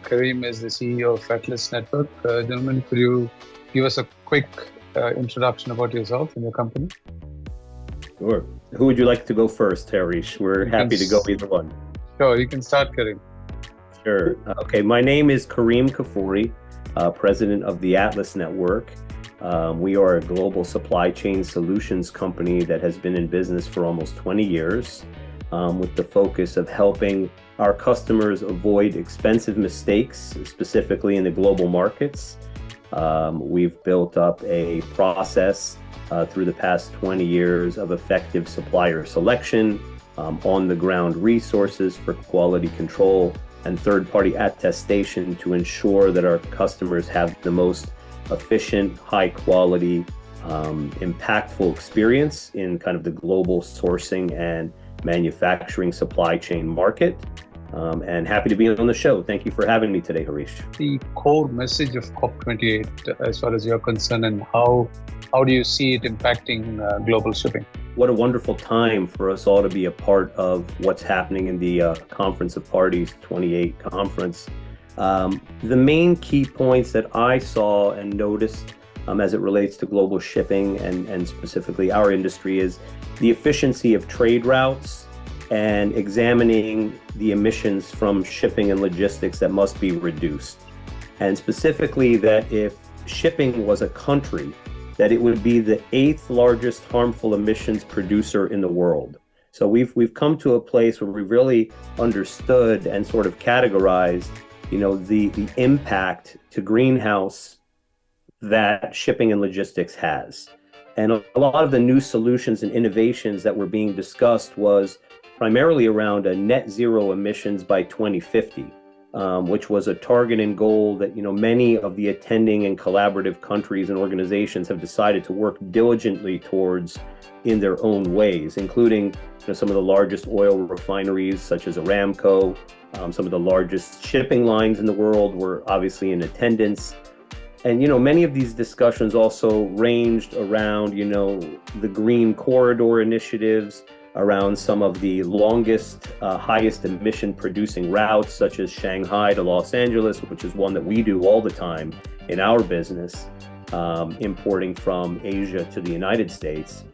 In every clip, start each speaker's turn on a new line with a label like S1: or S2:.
S1: Kareem is the CEO of Atlas Network. Gentlemen, could you give us a quick introduction about yourself and your company?
S2: Sure. Who would you like to go first, Harish? We're happy to go either one.
S1: Sure, you can start, Kareem.
S2: Sure. Okay, my name is Kareem Kaffouri, president of the Atlas Network. We are a global supply chain solutions company that has been in business for almost 20 years, with the focus of helping our customers avoid expensive mistakes, specifically in the global markets. We've built up a process through the past 20 years of effective supplier selection, on-the-ground resources for quality control, and third-party attestation to ensure that our customers have the most efficient, high-quality, impactful experience in kind of the global sourcing and manufacturing supply chain market. And happy to be on the show. Thank you for having me today, Harish.
S1: The core message of COP28, as far as you're concerned, and how do you see it impacting global shipping?
S2: What a wonderful time for us all to be a part of what's happening in the Conference of Parties 28 conference. The main key points that I saw and noticed as it relates to global shipping and specifically our industry is the efficiency of trade routes and examining the emissions from shipping and logistics that must be reduced. And specifically that if shipping was a country, that it would be the 8th largest harmful emissions producer in the world. So we've come to a place where we really understood and sort of categorized, the impact to greenhouse that shipping and logistics has. And a lot of the new solutions and innovations that were being discussed was primarily around a net zero emissions by 2050, which was a target and goal that many of the attending and collaborative countries and organizations have decided to work diligently towards in their own ways, including some of the largest oil refineries such as Aramco. Some of the largest shipping lines in the world were obviously in attendance. And many of these discussions also ranged around the green corridor initiatives, around some of the longest, highest emission producing routes, such as Shanghai to Los Angeles, which is one that we do all the time in our business, importing from Asia to the United States.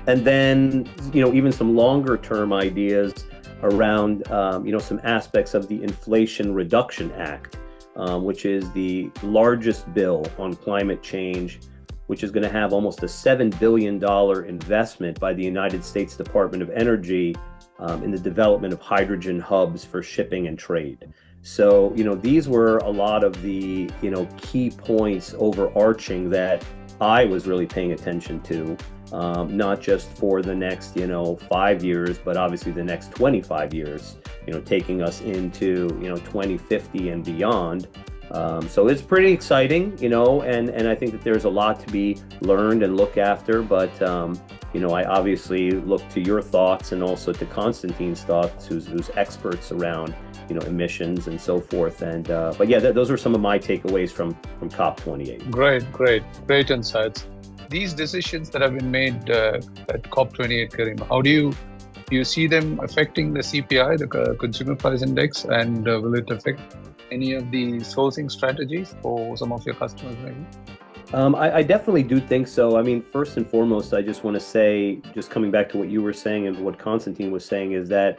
S2: And then, even some longer term ideas around, some aspects of the Inflation Reduction Act, which is the largest bill on climate change, which is going to have almost a $7 billion investment by the United States Department of Energy in the development of hydrogen hubs for shipping and trade. So, these were a lot of the, key points overarching that I was really paying attention to, not just for the next, 5 years, but obviously the next 25 years, taking us into, 2050 and beyond. So it's pretty exciting, and I think that there's a lot to be learned and look after, but, I obviously look to your thoughts and also to Constantine's thoughts, who's experts around, emissions and so forth. And, but yeah, those are some of my takeaways from COP28.
S1: Great insights. These decisions that have been made at COP28, Kareem, how do you see them affecting the CPI, the Consumer Price Index, and will it affect any of the sourcing strategies for some of your customers maybe?
S2: I definitely do think so. I mean, first and foremost, I just want to say, just coming back to what you were saying and what Constantine was saying, is that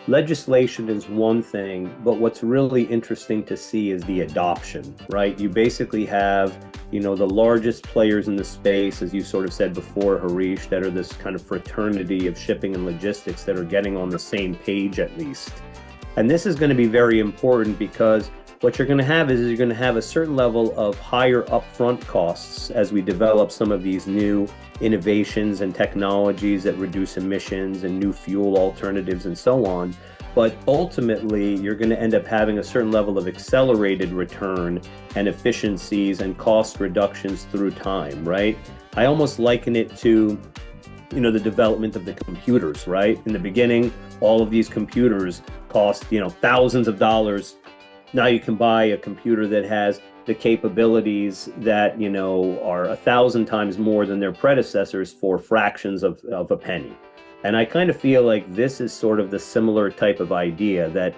S2: legislation is one thing, but what's really interesting to see is the adoption, right? You basically have, the largest players in the space, as you sort of said before, Harish, that are this kind of fraternity of shipping and logistics that are getting on the same page at least. And this is going to be very important because what you're going to have is you're going to have a certain level of higher upfront costs as we develop some of these new innovations and technologies that reduce emissions and new fuel alternatives and so on. But ultimately, you're going to end up having a certain level of accelerated return and efficiencies and cost reductions through time, right? I almost liken it to the development of the computers, right? In the beginning, all of these computers cost, thousands of dollars. Now you can buy a computer that has the capabilities that, are 1,000 times more than their predecessors for fractions of a penny. And I kind of feel like this is sort of the similar type of idea that,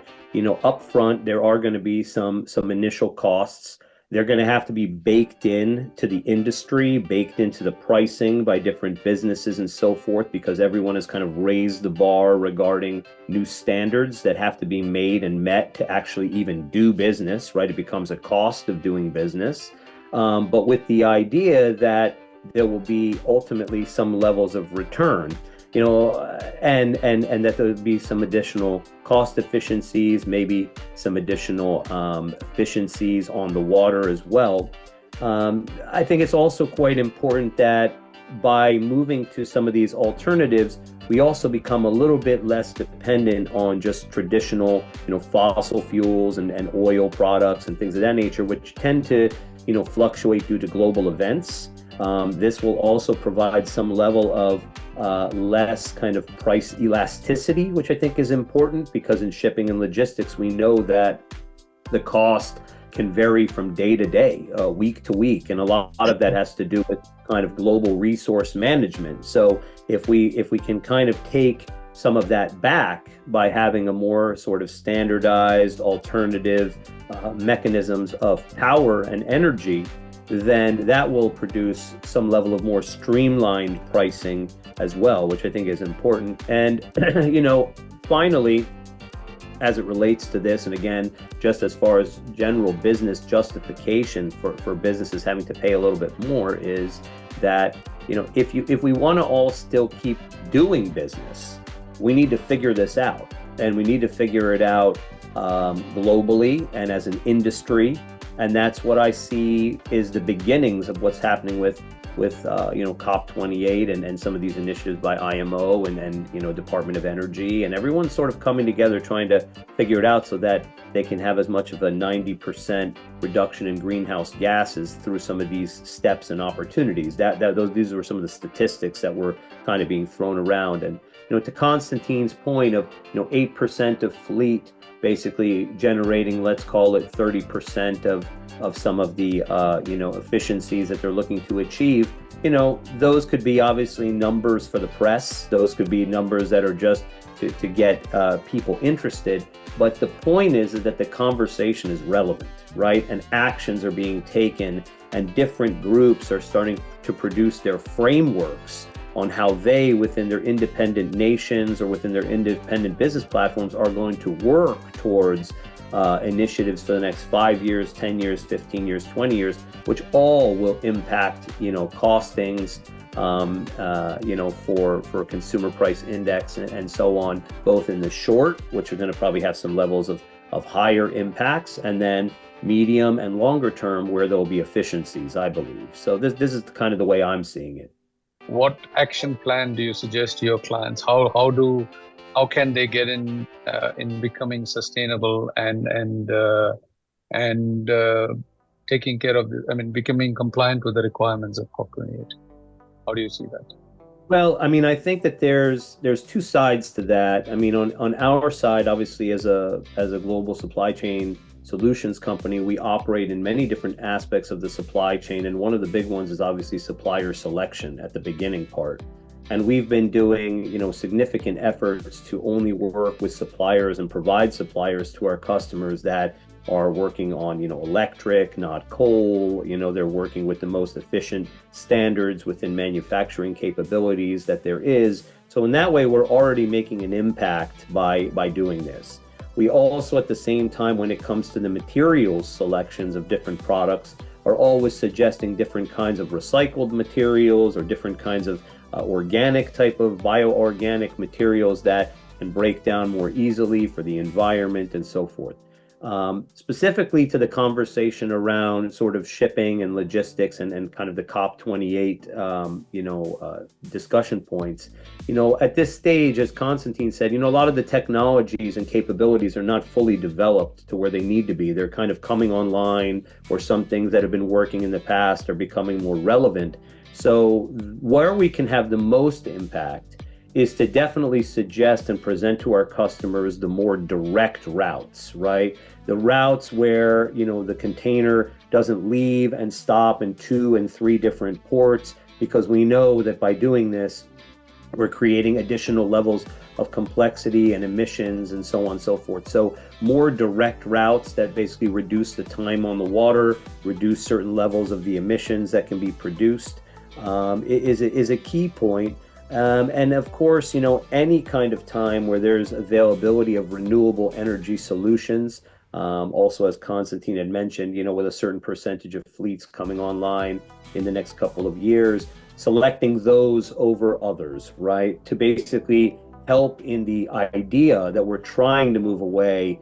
S2: up front, there are going to be some initial costs. They're going to have to be baked in to the industry, baked into the pricing by different businesses and so forth, because everyone has kind of raised the bar regarding new standards that have to be made and met to actually even do business, right? It becomes a cost of doing business. But with the idea that there will be ultimately some levels of return, and that there would be some additional cost efficiencies, maybe some additional efficiencies on the water as well. I think it's also quite important that by moving to some of these alternatives, we also become a little bit less dependent on just traditional, fossil fuels and oil products and things of that nature, which tend to, fluctuate due to global events. This will also provide some level of less kind of price elasticity, which I think is important, because in shipping and logistics, we know that the cost can vary from day to day, week to week, and a lot of that has to do with kind of global resource management. So if we can kind of take some of that back by having a more sort of standardized alternative mechanisms of power and energy, then that will produce some level of more streamlined pricing as well, which I think is important. And, finally, as it relates to this, and again, just as far as general business justification for businesses having to pay a little bit more, is that, if we want to all still keep doing business, we need to figure this out. And we need to figure it out globally and as an industry. And that's what I see is the beginnings of what's happening with COP28 and some of these initiatives by IMO and Department of Energy, and everyone's sort of coming together trying to figure it out so that they can have as much of a 90% reduction in greenhouse gases through some of these steps and opportunities. These were some of the statistics that were kind of being thrown around. And to Constantine's point of 8% of fleet basically generating, let's call it 30% of some of the efficiencies that they're looking to achieve. Those could be obviously numbers for the press. Those could be numbers that are just to get people interested. But the point is that the conversation is relevant, right? And actions are being taken, and different groups are starting to produce their frameworks on how they, within their independent nations or within their independent business platforms, are going to work towards initiatives for the next 5 years, 10 years, 15 years, 20 years, which all will impact, costings, for consumer price index and so on, both in the short, which are going to probably have some levels of higher impacts, and then medium and longer term, where there'll be efficiencies, I believe. So this is kind of the way I'm seeing it.
S1: What action plan do you suggest to your clients? How can they get in becoming sustainable and taking care of becoming compliant with the requirements of COP28? How do you see that?
S2: Well, I think that there's two sides to that. On our side, obviously, as a global supply chain solutions company, we operate in many different aspects of the supply chain, and one of the big ones is obviously supplier selection at the beginning part. And we've been doing, significant efforts to only work with suppliers and provide suppliers to our customers that are working on, electric, not coal. They're working with the most efficient standards within manufacturing capabilities that there is. So in that way, we're already making an impact by doing this. We also, at the same time, when it comes to the materials selections of different products, are always suggesting different kinds of recycled materials or different kinds of organic type of bioorganic materials that can break down more easily for the environment and so forth. Specifically to the conversation around sort of shipping and logistics and kind of the COP28, discussion points, at this stage, as Constantine said, a lot of the technologies and capabilities are not fully developed to where they need to be. They're kind of coming online, or some things that have been working in the past are becoming more relevant. So where we can have the most impact is to definitely suggest and present to our customers the more direct routes, right? The routes where, the container doesn't leave and stop in 2 and 3 different ports, because we know that by doing this, We're creating additional levels of complexity and emissions and so on and so forth. So more direct routes that basically reduce the time on the water, reduce certain levels of the emissions that can be produced, is a key point. And of course, any kind of time where there's availability of renewable energy solutions, also as Constantine had mentioned, with a certain percentage of fleets coming online in the next couple of years, selecting those over others, right? To basically help in the idea that we're trying to move away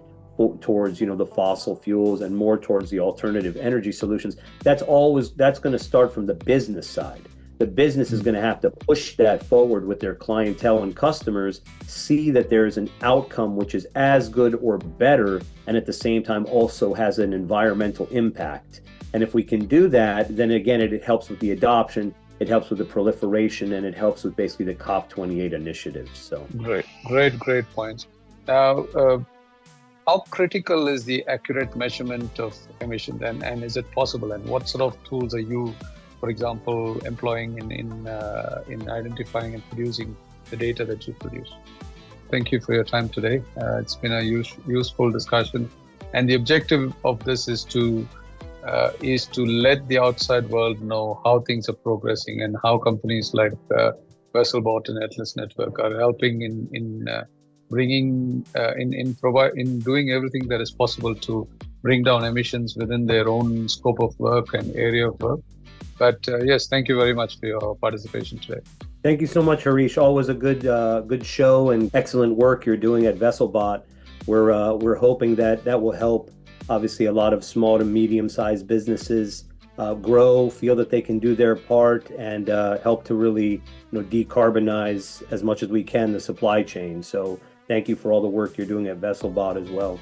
S2: towards, the fossil fuels and more towards the alternative energy solutions. That's going to start from the business side. The business is going to have to push that forward with their clientele and customers, see that there is an outcome which is as good or better, and at the same time also has an environmental impact. And if we can do that, then again, it helps with the adoption, it helps with the proliferation, and it helps with basically the COP28 initiatives. So
S1: great points. Now, how critical is the accurate measurement of emissions, and is it possible? And what sort of tools are you, for example, employing in identifying and producing the data that you produce? Thank you for your time today. It's been a useful discussion, and the objective of this is to let the outside world know how things are progressing and how companies like Vesselbot and Atlas Network are helping in doing everything that is possible to bring down emissions within their own scope of work and area of work. But yes, thank you very much for your participation today.
S2: Thank you so much, Harish. Always a good show and excellent work you're doing at Vesselbot. We're hoping that will help, obviously, a lot of small to medium-sized businesses grow, feel that they can do their part, and help to really decarbonize as much as we can the supply chain. So thank you for all the work you're doing at Vesselbot as well.